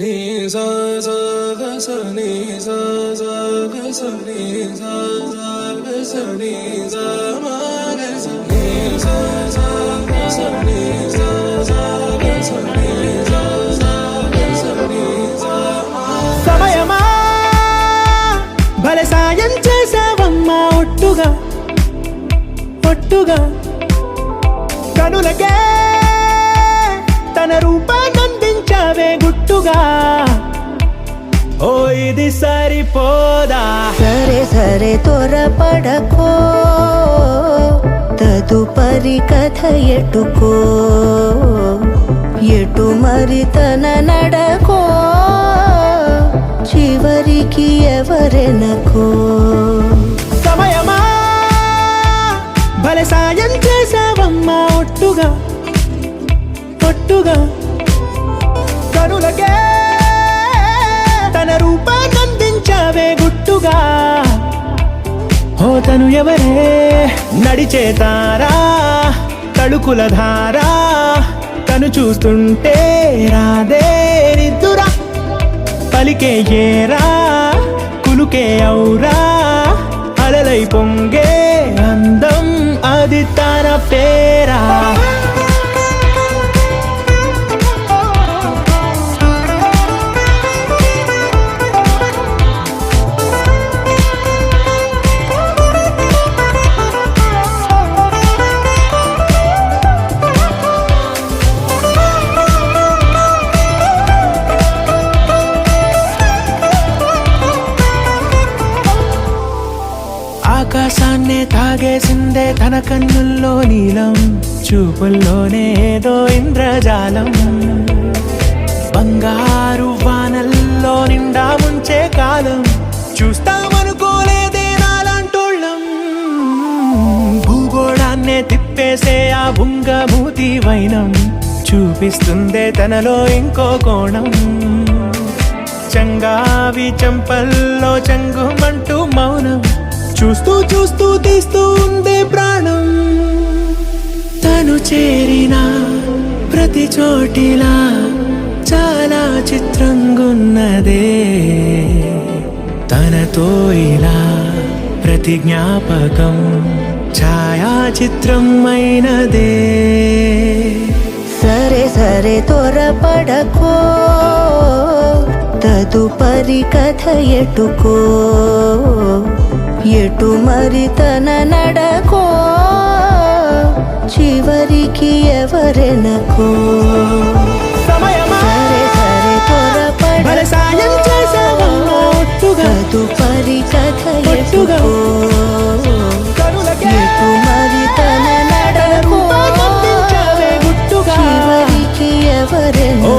ni sa sa ga sa ni sa sa ga sa ni sa sa ga sa ni sa ma ga sa ni sa sa ga sa ni sa sa ga sa ni sa sa ga sa ni sa ma సమయమా భలే సాయం చేసావమ్మా ఒట్టుగా ఒట్టుగా కనులకే తన రూపాన్నందించావే గుట్టుగా ఓ ఇది సరిపోదా సరే సరే త్వరపడకో తదుపరి కథ ఎటుకో ఎటు మరి తన నడకో చివరికి ఎవరెనకో సమయమా భలే సాయం చేసావమ్మా ఒట్టుగా ఒట్టుగా కనులకే తన రూపాన్నందించావే గుట్టుగా ఓ తను ఎవరే నడిచే తారా తళుకుల ధారా తను చూస్తుంటే రాదే నిద్దురా పలికే ఏరా కులుకే ఔరా అలలై పొంగే అందం అది తన పేరా ఆకాశాన్నే తాగేసిందే తన కన్నుల్లో నీలం చూపుల్లోనే ఏదో ఇంద్రజాలం బంగారు వానల్లో నిండా ముంచే కాలం చూస్తామనుకోలేదే నాలాంటోళ్ళం భూగోళాన్నే తిప్పేసే ఆ బుంగమూతి వైనం చూపిస్తుందే తనలో ఇంకో కోణం చంగావి చంపల్లో చంగుమంటూ మౌనం చూస్తూ చూస్తూ తీస్తూ ఉందే ప్రాణం తను చేరిన ప్రతి చోటిలా చాలా చిత్రంగున్నదే తనతో ఇలా ప్రతి జ్ఞాపకం ఛాయాచిత్రం అయినదే సరే సరే త్వరపడకో తదుపరి కథ ఎటుకో ఎటు మరి తన నడకో చివరికి ఎవరెనకో సమయమా సరే సరే భలే సాయం చేసావమ్మా ఒట్టుగా తదుపరి కథ ఒట్టుగా ఎటుకో కనులకే ఎటు మరి తన నడకో రూపాన్నందించావే గుట్టుగా చివరికి ఎవరెనకో